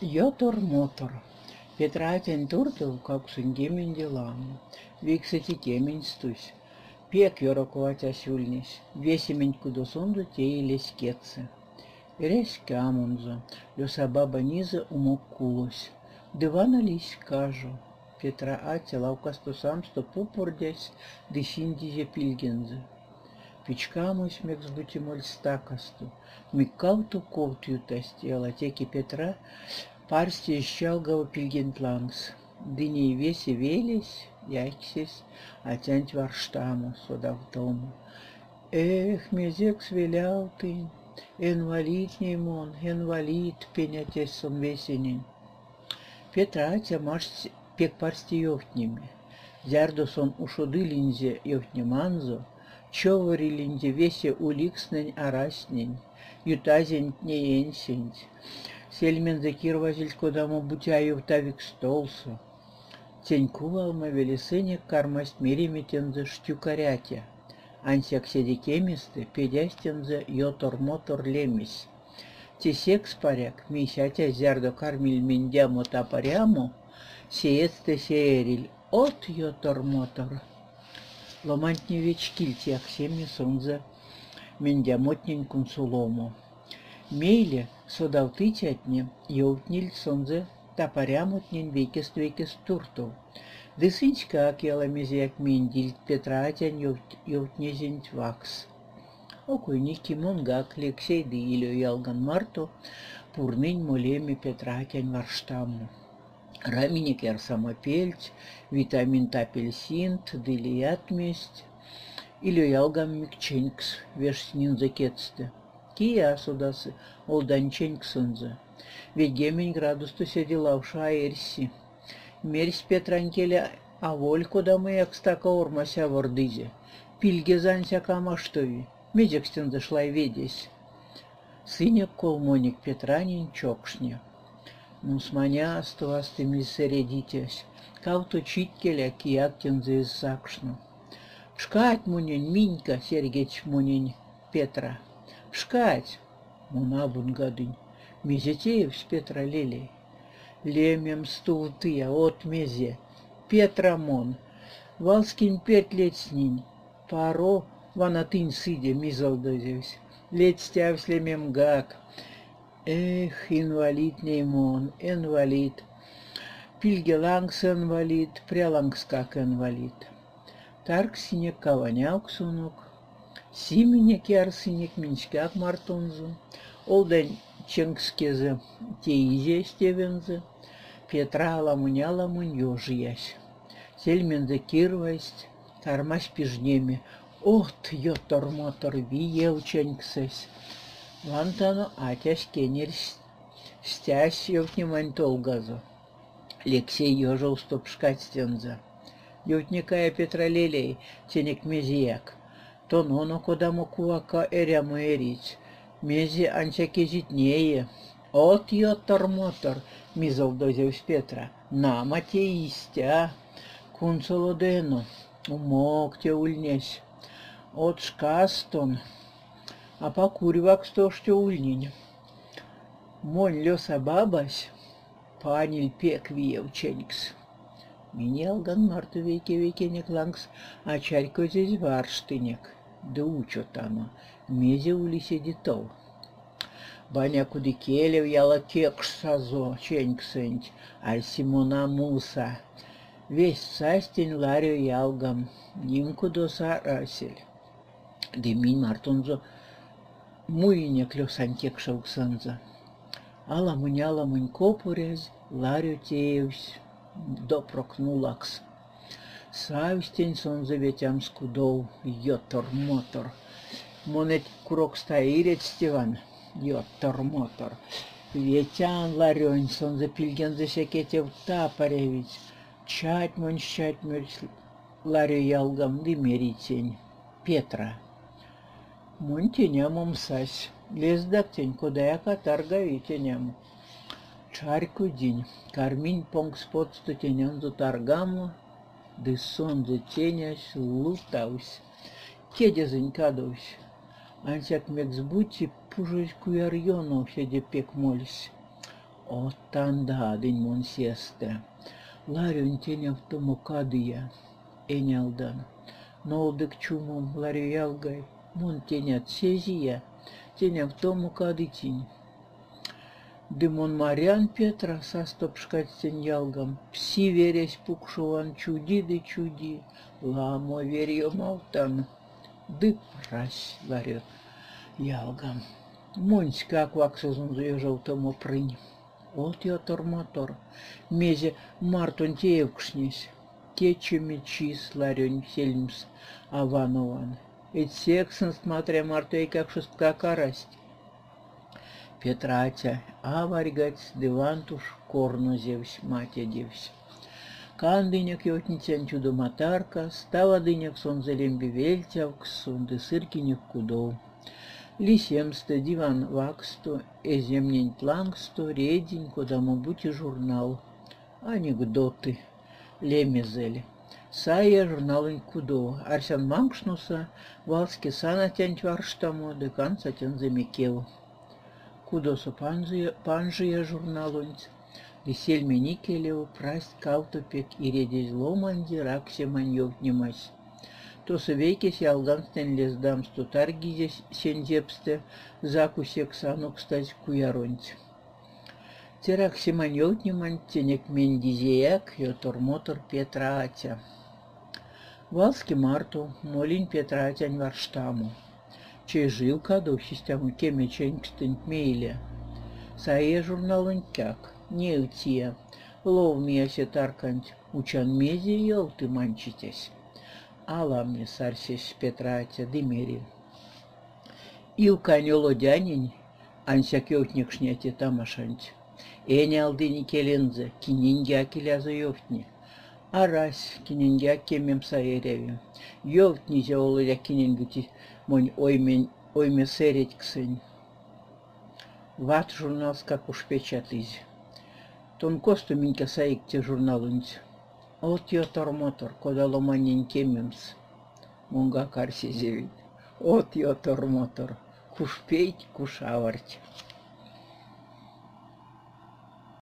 Йотор-мотор. Петратен туртыл, как сунгемень делам. Виксати темень стусь. Пек йорокуатя сюльнись. Весемень кудосунду теилес кетсы. Ресь камунзо. Лёса баба низа умок кулось. Дывана лись кажу. Петра атя лаукасту сам сто пупурдясь, дысиндизе пильгензе. Пичкамусь мекс бутимоль стакасту. Миккауту ковтью тастела, теки Петра парсти щалгава пильгентлангс. Дыней весе велись, яйксись, атянть варштаму, содавтому. Эх, мезекс вилял ты, инвалид неймон, инвалид, пенятесь сон весенень. Петра атя марсть пек парсти ёхтними. Зярдо сон ушоды линзе ёхтнеманзо, човари линзе весе уликснень араснень, ютазень неенсень. Сельмензе кирвазель кодаму бутяю тавик столсу. Тенькувалма велесыне кармасть мереметензе штюкарятя. Ансяк седикемисты педястензе йотор-мотор лемись. Тесекс паряк, мисятя зярдо кармиль миндямо тапаряму, сеецте сеериль от йотор-мотор. Ломантне вечкиль тях семи сонзе миндямотнень кунсулому. Мейле содавтычатне ёвтниль сонзе тапарямутнень векест турту. Дысынчка акела мезяк мендиль Петратян ёвтнезень вакс. Окуйники монгак лексей ды илю ялган марто пурнынь молеми Петратян варштаму. Раминик яр самопельть, витамин апельсинт, дылият месть, илю ялган микченькс вешснин закетсте. Кия судасы олданченьксынзы. Ведь гемень градусту седилавша эрси. Мерсь Петранкеля аволь кодамы якстака ормася вордызе. Пильгезанся камаштови. Медекстен зашлай ведесь. Сыняк колмоник Петранин чокшня. Мусманя астывастым лисередитесь. Кавто читкеля кияктен за иссакшну. Пшкать мунень Минька Сергеич мунень Петра. Пшкать, мунабун гадынь. Мезетеев с Петра лелей. Лемем стултыя от мезе. Петрамон. Валскин пять лет снинь. Паро ванатынь сыде мизалдозевсь. Лет стявсь лемем гак. Эх, инвалид неймон, инвалид. Пильгелангс инвалид, прялангс как инвалид. Тарк синек каваняк сунок. Сименек ярсынек минчкак мартонзу. Олден ченгскезе теизе стевензе. Петра ламунь ёжиясь. Сельмензе кирвасть, кармась пижнеме. От йотор-мотор виевченьксесь. Вантано атясь кенер стясь ёвтнимань толгазу. Лексей ёжил стопшкать стенза. Ютникая Петра лелей, тенек мезияк. То ноно кодамо кувака эряму эрить. Мези анчаки житнее. От йотор-мотор, мизалдозевсь Петра. Нама те истя. Кунцолодено. Умок те ульнесь. От шкастон. А покуривак сто что ульнинь. Монь лёса бабась. Паниль пек виевченькс. Минелган марту веке лангс, а чарько здесь варштынек. Да учот оно, мезе улисе дитов. Баня кудикелев яла кекш сазо, ченьксэнть, аль Симона муса. Весь састень ларю ялгам, нимку доса расель. Дыминь мартунзо муйнек лёсан кекшауксанза. Аламунь копурез, ларю теевсь. Допрокнулакс. Савстень сон заветям скудов, йотор-мотор. Монет курок стаирет Стиван, йотор-мотор. Ветян ларёнь сон за пильген за секетев тапаревить. Чатьмонь ларю ялгам дымеритень. Петра. Монтенямом сась. Лездактень кудаяка таргавитеням. Чарьку день, карминь понг спот стутенен за таргаму, ды сон за тенясь лутаусь. Кедя занькадовсь, ансяк мекс бути пужечку ярьону седе пек молись. Ottanda din mun sieste. Larjun tieņam tomu kadija. Eņaldan. Noldik čumum larju jalgai. Mun tieņat sezija. Tieņam tomu kadiciņ. Димон Марьян Петра састопшкать сень ялгам, пси вересь пукшуван чуди да чуди, ламо верьё малтан, ды прась ларю ялгам. Монсь как ваксузун заезжал тому прынь. От я торматор, мезе мартон теевкшнесь, тече мечис ларюнь сельмс аванован. Эт сексын смотря мартей как шестка карасть. Петратя, аваргать, дивантуш, корну зевсь, матя девсь. Кандыняк йотницян чудо матарка, става дыняк сон залемби вельтявкс, сонды сыркиняк кудов. Лисемсто, диван ваксто, эземнень плангсто, редень, кодаму бути журнал. Анекдоты, лемезели. Сая журналын кудов, арсян мамкшнуса, валски санатянь варштамо, декан сатян замекев. Кудосо панжия журналунц, весельме никелево, прасть калтопек и редезь ломанди, раксе маньёв немась. То совейкес ялганстен лездам стутаргизе сензепсте, закусек санук стать куяронц. Тераксе маньёв немань, тенек мендизеяк, йотор-мотор Петра Атя. Валски марту, молинь Петра Атянь варштаму. Чей жил кадов систему кеме ченькстент мейле. Сае журналын кяк, не утия, лов миясе таркант, учан мези елты манчитесь. Ала мне сарсесь Петратя дымери. Илкань олодянень, ансяк йотник шняте тамашант. Эне алдыни келензе, кининги акеляза йофтни. Арась, кининги акемем саереви. Йофтни зе олодя кинингути. Монь ойме сереть ксень. Ват журнал как уж печатись. Тон косту минька саик те журналунц. От я тормотор, кода ломанень кемемс. Мунга карси зевит. От я тормотор. Куш петь, куш аварть.